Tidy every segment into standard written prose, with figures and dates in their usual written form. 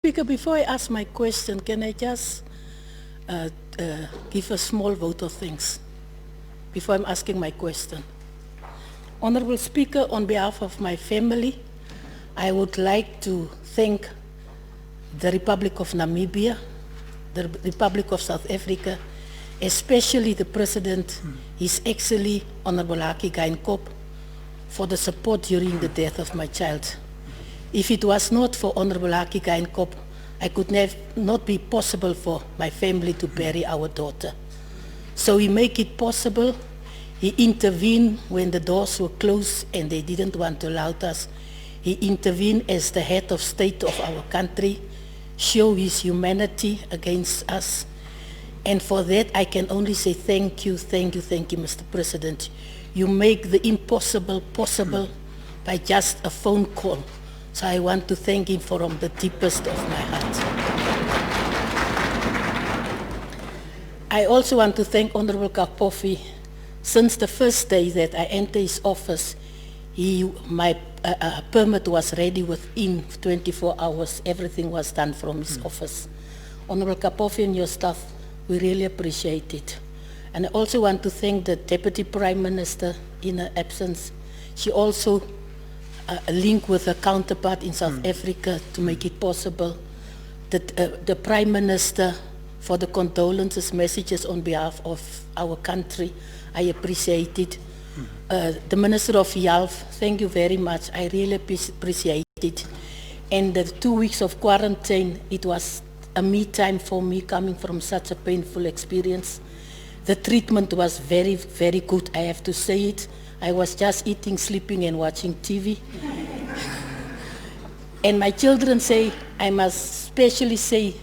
Speaker, before I ask my question, can I just give a small vote of thanks before I'm asking my question? Honourable Speaker, on behalf of my family, I would like to thank the Republic of Namibia, the Republic of South Africa, especially the President, His Excellency Honourable Hage Geingob, for the support during the death of my child. If it was not for Honourable Hage Geingob, I could not be possible for my family to bury our daughter. So he made it possible. He intervened when the doors were closed and they didn't want to allow us. He intervened as the head of state of our country, show his humanity against us. And for that, I can only say thank you, Mr. President. You make the impossible possible by just a phone call. So I want to thank him from the deepest of my heart. I also want to thank Honourable Kapofi. Since the first day that I entered his office, my permit was ready within 24 hours. Everything was done from his office. Honourable Kapofi and your staff, we really appreciate it. And I also want to thank the Deputy Prime Minister in her absence. She also linked with her counterpart in South Africa to make it possible. The Prime Minister for the condolences messages on behalf of our country. I appreciate it. The Minister of Health, thank you very much. I really appreciate it. And the 2 weeks of quarantine, it was a me time for me coming from such a painful experience. The treatment was very, very good, I have to say it. I was just eating, sleeping and watching TV. And my children say, I must especially say,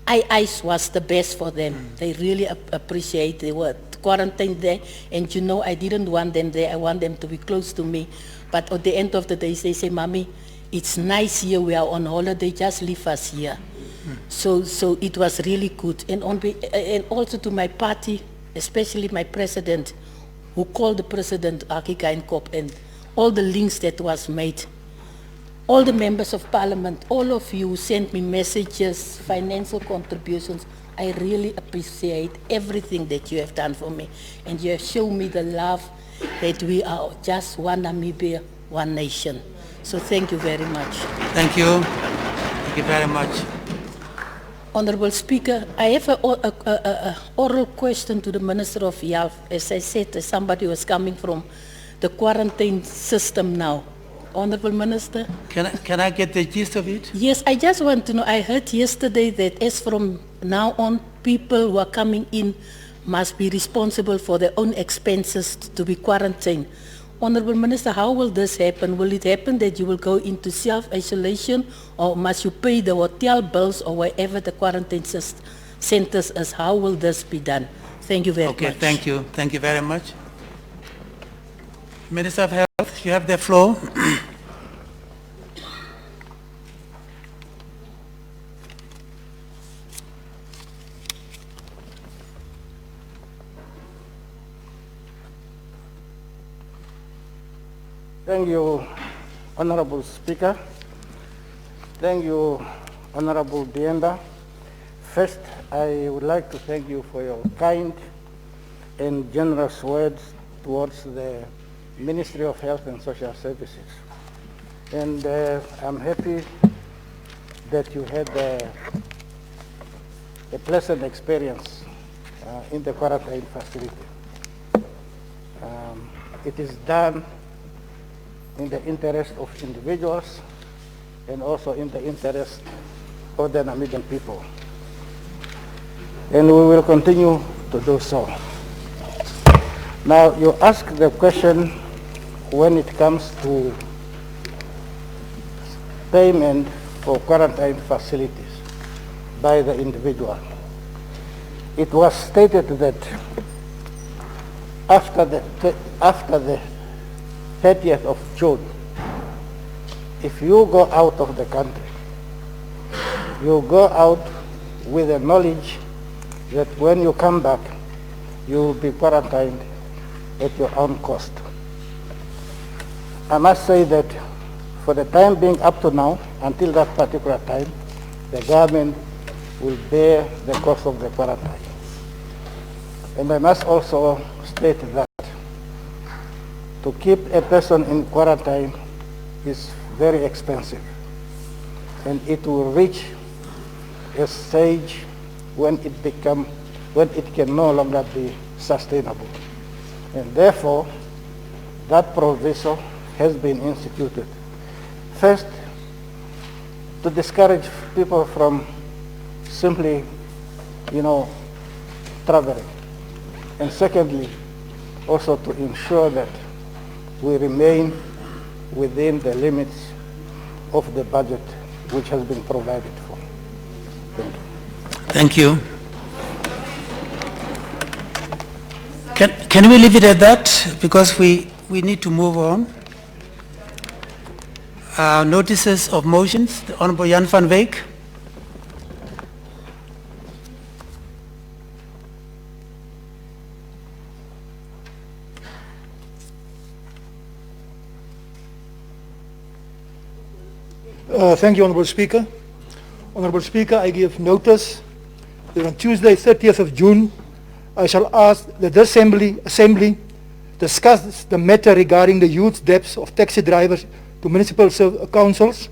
ice was the best for them. They really appreciate they were quarantined there, and you know I didn't want them there, I want them to be close to me. But at the end of the day, they say, Mommy, it's nice here, we are on holiday, just leave us here. So it was really good. And also to my party, especially my president, who called the President Hage Geingob, and all the links that was made. All the members of Parliament, all of you sent me messages, financial contributions. I really appreciate everything that you have done for me. And you have shown me the love that we are just one Namibia, one nation. So thank you very much. Thank you. Thank you very much. Honourable Speaker, I have an oral question to the Minister of Health. As I said, somebody was coming from the quarantine system now. Honourable Minister? Can I get the gist of it? Yes, I just want to know, I heard yesterday that as from now on, people who are coming in must be responsible for their own expenses to be quarantined. Honourable Minister, how will this happen? Will it happen that you will go into self-isolation, or must you pay the hotel bills or wherever the quarantine centers is? How will this be done? Thank you very much. Okay, thank you. Thank you very much. Minister of Health, you have the floor. Thank you, Honourable Speaker. Thank you, Honourable Dienda. First, I would like to thank you for your kind and generous words towards the Ministry of Health and Social Services. And I'm happy that you had a pleasant experience in the quarantine facility. It is done in the interest of individuals and also in the interest of the Namibian people. And we will continue to do so. Now, you ask the question when it comes to payment for quarantine facilities by the individual. It was stated that after the 30th of June, if you go out of the country, you go out with the knowledge that when you come back, you will be quarantined at your own cost. I must say that for the time being up to now, until that particular time, the government will bear the cost of the quarantine. And I must also state that to keep a person in quarantine is very expensive, and it will reach a stage when it can no longer be sustainable. And therefore, that proviso has been instituted. First, to discourage people from simply, traveling. And secondly, also to ensure that we remain within the limits of the budget which has been provided for. Thank you. Thank you. Can we leave it at that? Because we need to move on. Notices of motions. The Honourable Jan van Wyk. Thank you, Honourable Speaker. Honourable Speaker, I give notice that on Tuesday, 30th of June, I shall ask that the Assembly discuss the matter regarding the huge debts of taxi drivers to municipal councils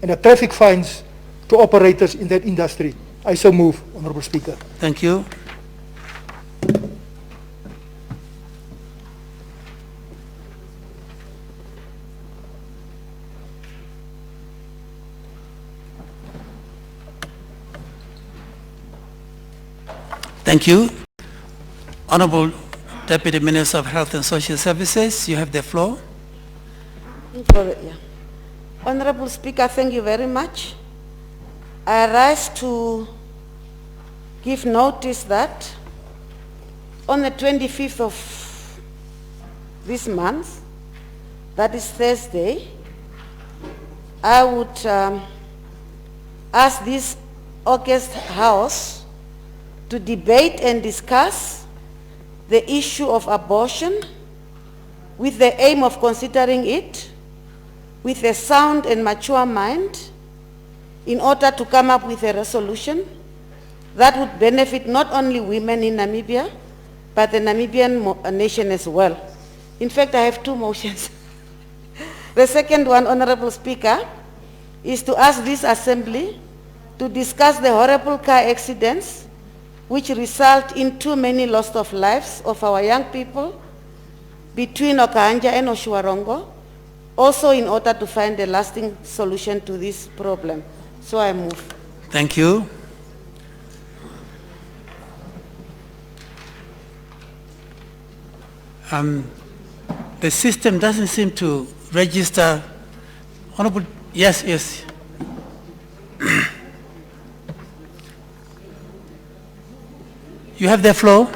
and the traffic fines to operators in that industry. I so move, Honourable Speaker. Thank you. Thank you. Honourable Deputy Minister of Health and Social Services, you have the floor. Honourable Speaker, thank you very much. I rise to give notice that on the 25th of this month, that is Thursday, I would ask this August House to debate and discuss the issue of abortion with the aim of considering it with a sound and mature mind in order to come up with a resolution that would benefit not only women in Namibia, but the Namibian nation as well. In fact, I have two motions. The second one, Honourable Speaker, is to ask this Assembly to discuss the horrible car accidents which result in too many loss of lives of our young people between Okanja and Oshuarongo, also in order to find a lasting solution to this problem. So I move. Thank you. The system doesn't seem to register. Honourable, yes. You have the floor.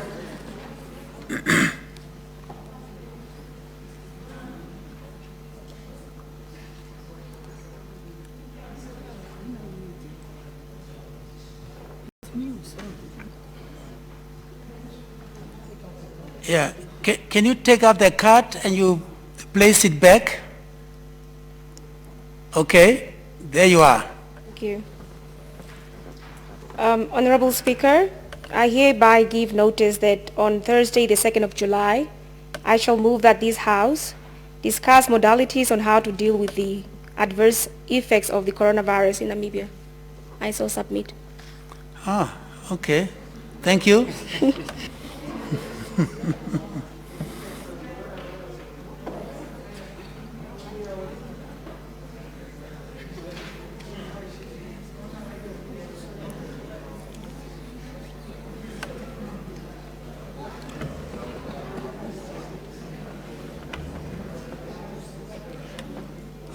Yeah. Can you take out the card and you place it back? Okay. There you are. Thank you. Honourable Speaker, I hereby give notice that on Thursday, the 2nd of July, I shall move that this House discuss modalities on how to deal with the adverse effects of the coronavirus in Namibia. I so submit. Ah, okay. Thank you.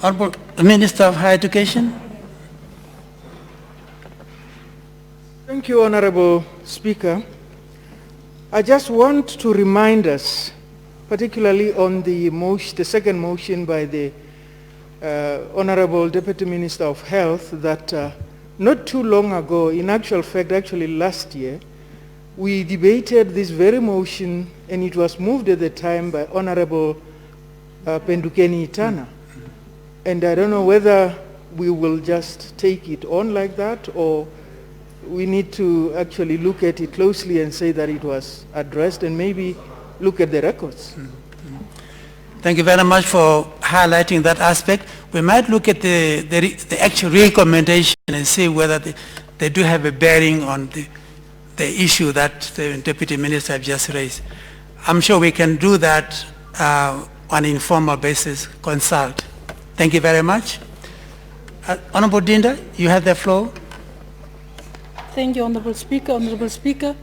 Honourable Minister of Higher Education. Thank you, Honourable Speaker. I just want to remind us, particularly on the second motion by the Honourable Deputy Minister of Health, that not too long ago, in actual fact, actually last year, we debated this very motion, and it was moved at the time by Honourable Pendukeni Itana. And I don't know whether we will just take it on like that, or we need to actually look at it closely and say that it was addressed and maybe look at the records? Thank you very much for highlighting that aspect. We might look at the actual recommendation and see whether they do have a bearing on the issue that the Deputy Minister have just raised. I'm sure we can do that on an informal basis, consult. Thank you very much. Honourable Dienda, you have the floor. Thank you, Honourable Speaker. Honourable Speaker,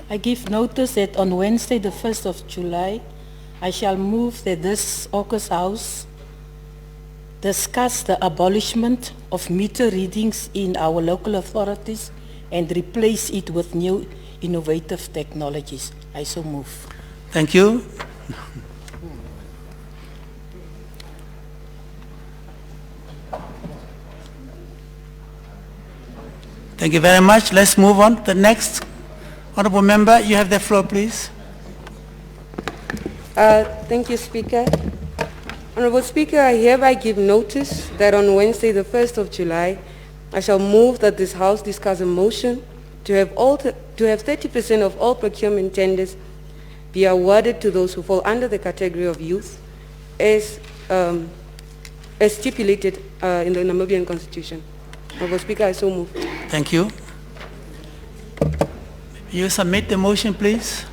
I give notice that on Wednesday, the 1st of July, I shall move that this August House discuss the abolishment of meter readings in our local authorities and replace it with new innovative technologies. I so move. Thank you. Thank you very much. Let's move on. The next honourable member, you have the floor, please. Thank you, Speaker. Honourable Speaker, I hereby give notice that on Wednesday, the 1st of July, I shall move that this House discuss a motion to have 30% of all procurement tenders be awarded to those who fall under the category of youth as stipulated in the Namibian Constitution. Honourable Speaker, I so move. Thank you. You submit the motion, please.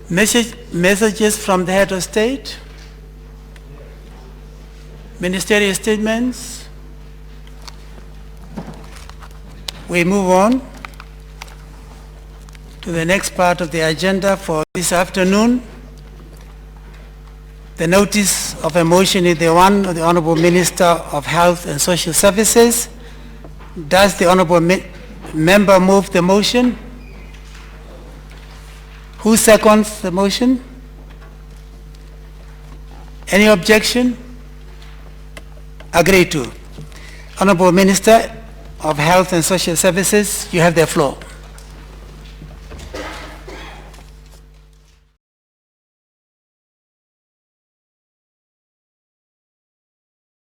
Messages from the head of state, ministerial statements. We move on to the next part of the agenda for this afternoon. The notice of a motion is the one of the Honourable Minister of Health and Social Services. Does the Honourable Member move the motion? Who seconds the motion? Any objection? Agreed to. Honourable Minister of Health and Social Services, you have the floor.